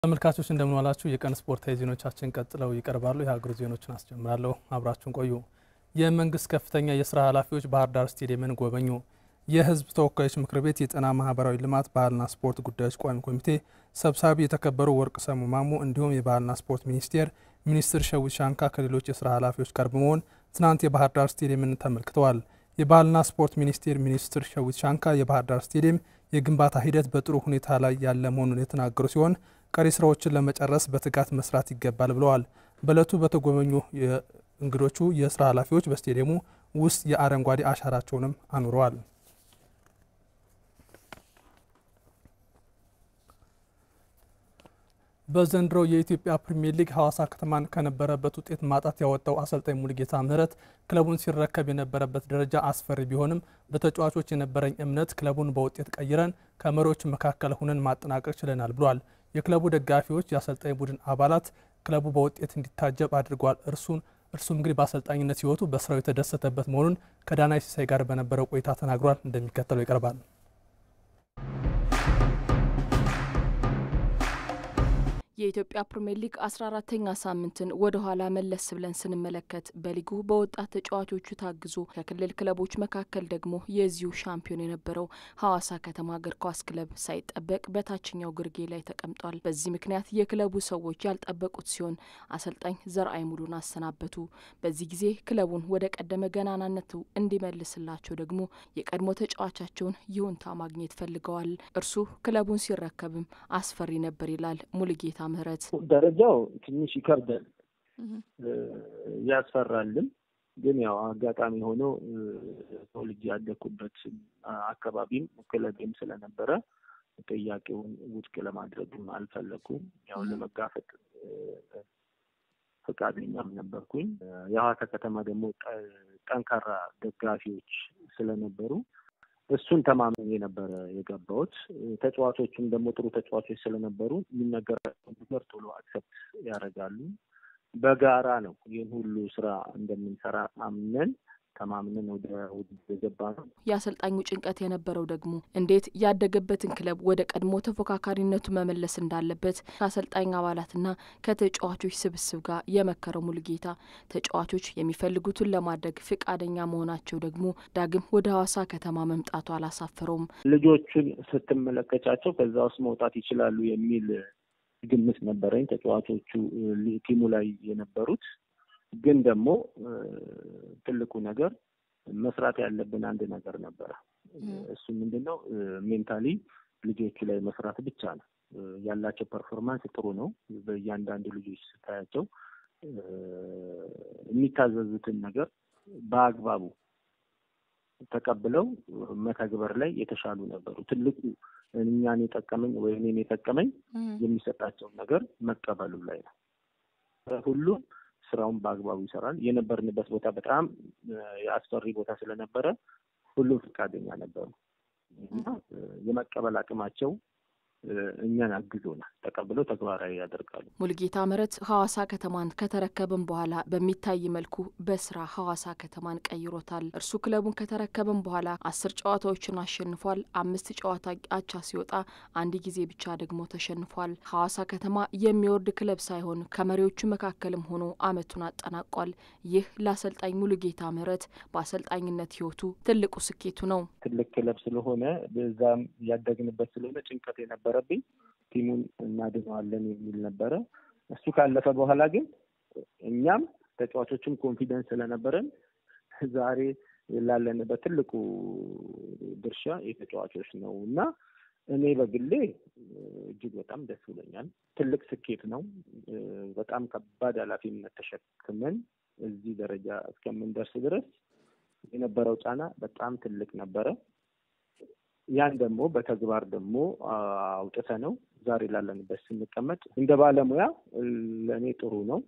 ተመልካቾች እንደምን ዋላችሁ የቀን ስፖርታዊ ዜናዎቻችን ቀጥለው ይቀርባሉ የሀገር ዜናዎችን አስጀምራለሁ አብራችሁን ቆዩ የመንግስት ከፍተኛ የሥራ ኃላፊዎች ባህር ዳር ስቴዲየምን ጎበኙ የህዝብ ተወካዮች ምክር ቤት የጤና ማህበራዊ ልማት ባህልና ስፖርት ጉዳዮች ቋሚ ኮሚቴ ሰብሳቢ የተከበሩ ወርቅ ሰሙ ማሙ እንዲሁም የባህልና ስፖርት ሚኒስትር ሸዊት ሻንካ ከሌሎች የሥራ ኃላፊዎች ጋር በመሆን ትናንት የባህር ዳር ስቴዲየምን ተመልክተዋል የባህልና ስፖርት ሚኒስትር ሸዊት ሻንካ የባህር ዳር ስቴዲየም የግንባታ ሂደት በጥሩ ሁኔታ ላይ ያለ መሆኑን የተናገሩ ሲሆን ቀሪ ስራዎችን ለመጨረስ በትጋት መስራት ይገባል ብለዋል በለቱ በተጎበኙ እንግዶቹ የሥራ ኃላፊዎች በስቴዲየሙ ውስጥ የአረንጓዴ አሻራቸውንም አኑረዋል በዘንድሮ የኢትዮጵያ ፕሪሚየር ሊግ ሐዋሳ ከተማን ከነበረበት ውጤት ማጣት ያወጣው አሰልጣኝ ሙሉጌታ ምህረት ክለቡን ሲረከብ የነበረበት ደረጃ አስፈሪ ቢሆንም በተጫዋቾች የነበረኝ እምነት ክለቡን በውጤት ቀይረን ከመሪዎች መካከል ሆነን ማጠናቀቅ ችለናል ብሏል የክለቡ ደጋፊዎች የአሰልጣኝ ቡድን አባላት ክለቡ በውጤት እንዲታጀብ አድርጓል እርሱም እንግዲህ በአሰልጣኝነት ህይወቱ በስራው የተደሰተበት መሆኑን ከዳናይ ሲሳይ ጋር በነበረው ቆይታ ተናግሯል እንደሚከተለው ይቀርባል የኢትዮጵያ ፕሪሚየር ሊግ 14ኛ ሳምንትን ወደ ኋላ መለስ ብለን ስንመለከት በሊጉ በወጣት ተጫዋቾቹ ታግዞ ከክልል ክለቦች መካከል ደግሞ የዚሁ ሻምፒዮን የነበረው ሐዋሳ ከተማ እግር ኳስ ክለብ ሳይጠበቅ በታችኛው ግርጌ ላይ ተቀምጧል በዚህ ምክንያት የክለቡ ሰዎች ያልጠበቁት ሲሆን አሰልጣኝ ዘርአይ ሙሉን አሰናበቱ በዚህ ጊዜ ክለቡን ወደ ቀደመ ገናናነቱ እንዲመልስላቸው ደግሞ የቀድሞ ተጫዋቻቸውን ይሁንታ ማግኘት ፈልገዋል እርሱ ክለቡን ሲረከብም አስፈሪ ነበር ይላል ሙሉጌታ ምህረት ደረጃው ትንሽ ይከብዳል ያስፈራልም ግን ያው አጋጣሚ ሆኖ ፖሊጂ ያደኩበት አካባቢም ክለብም ስለነበረ ጥያቄውን ውድቅ ለማድረግም አልፈለኩም ያው ለመጋፈጥ ፈቃደኛም ነበርኩኝ የሐዋሳ ከተማ ደግሞ ጠንካራ ደጋፊዎች ስለነበሩ እሱን ተማምኜ ነበር የገባሁት ተጫዋቾቹም ደግሞ ጥሩ ተጫዋቾች ስለነበሩ የሚነገራቸው ነገር ቶሎ አክሰፕት ያደርጋሉ በጋራ ነው ይሄን ሁሉ ስራ እንደምንሰራ አምነን ተማምነን ወደ ገባነው ያሰልጣኙ ጭንቀት የነበረው ደግሞ እንዴት ያደገበትን ክለብ ወደ ቀድሞ ተፎካካሪነቱ መመለስ እንዳለበት ከአሰልጣኝ አባላትና ከተጫዋቾች ስብስብ ጋር የመከረው ሙሉጌታ ተጫዋቾች የሚፈልጉትን ለማድረግ ፍቃደኛ መሆናቸው ደግሞ ዳግም ወደ ሐዋሳ ከተማ መምጣቱ አላሳፈረውም ልጆቹን ስትመለከቻቸው ከዛ ውስጥ መውጣት ይችላሉ የሚል ግምት ነበረኝ ተጫዋቾቹ ቲሙ ላይ የነበሩት ግን ደግሞ ትልቁ ነገር መስራት ያለብን አንድ ነገር ነበር እሱ ምንድነው ሜንታሊ ልጆቹ ላይ መስራት ብቻ ነው ያላቸው ፐርፎርማንስ ጥሩ ነው በእያንዳንዱ ልጆች ስታያቸው የሚታዘዙትን ነገር በአግባቡ ተቀብለው መተግበር ላይ የተሻሉ ነበሩ ትልቁ እኛን የጠቀመኝ ወይ እኔን የጠቀመኝ የሚሰጣቸው ነገር መቀበሉ ላይ ነው ሁሉ ስራውን በአግባቡ ይሰራል የነበርንበት ቦታ በጣም ያስፈሪ ቦታ ስለነበረ ሁሉ ፍቃደኛ ነበሩ እና የመቀበል አቅማቸው እኛን አግዞናል ተቀብለው ተግባራዊ ያደርጋሉ ሙሉጌታ ምህረት ሐዋሳ ከተማን ከተረከበም በኋላ በሚታይ መልኩ በስራ ሐዋሳ ከተማን ቀይሮታል እርሱ ክለቡን ከተረከበም በኋላ 10 ጨዋታዎችን አሸንፏል 5 ጨዋታ አቻ ሲወጣ አንድ ጊዜ ብቻ ደግሞ ተሸንፏል ሐዋሳ ከተማ የሚወርድ ክለብ ሳይሆን ከመሪዎቹ መካከልም ሆኖ አመቱን አጠናቋል ይህ ለአሰልጣኝ ሙሉጌታ ምህረት በአሰልጣኝነት ህይወቱ ትልቁ ስኬቱ ነው ትልቅ ክለብ ስለሆነ በዛም ያደግንበት ስለሆነ ጭንቀት የነበረብኝ ቲሙን እናድነዋለን የሚል ነበረ እሱ ካለፈ በኋላ ግን እኛም ተጫዋቾችም ኮንፊደንስ ስለነበረን ዛሬ ያላለንበት ትልቁ ድርሻ የተጫዋቾች ነውና እኔ በግሌ እጅግ በጣም ደስ ብሎኛል ትልቅ ስኬት ነው በጣም ከባድ ኃላፊነት ተሸክመን እዚህ ደረጃ እስከምንደርስ ድረስ የነበረው ጫና በጣም ትልቅ ነበረ ያን ደግሞ በተግባር ደግሞ አውጥተነው ዛሬ ላለንበት ስንቀመጥ እንደ ባለሙያ ለኔ ጥሩ ነው